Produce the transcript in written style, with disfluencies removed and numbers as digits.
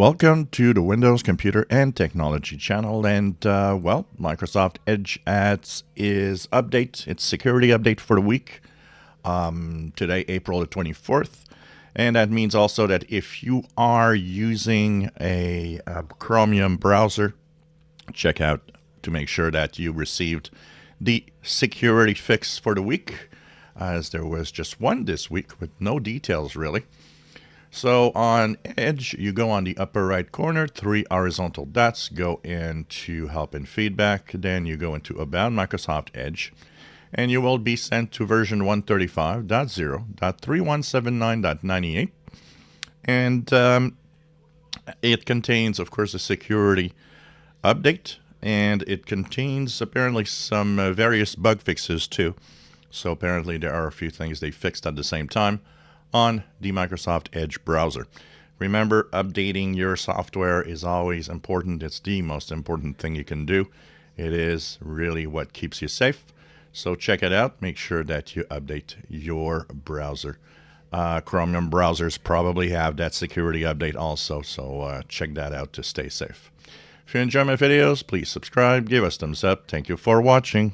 Welcome to the Windows Computer and Technology channel, and Microsoft Edge adds its security update for the week, today, April the 24th, and that means also that if you are using a Chromium browser, check out to make sure that you received the security fix for the week, as there was just one this week with no details really. So on Edge, you go on the upper right corner, 3 horizontal dots, go into Help and Feedback, then you go into About Microsoft Edge, and you will be sent to version 135.0.3179.98, and it contains, of course, a security update, and it contains apparently some various bug fixes too. So apparently there are a few things they fixed at the same time on the Microsoft Edge browser. Remember, updating your software is always important. It's the most important thing you can do. It is really what keeps you safe. So check it out. Make sure that you update your browser. Chromium browsers probably have that security update also, so check that out to stay safe. If you enjoy my videos, please subscribe, give us thumbs up. Thank you for watching.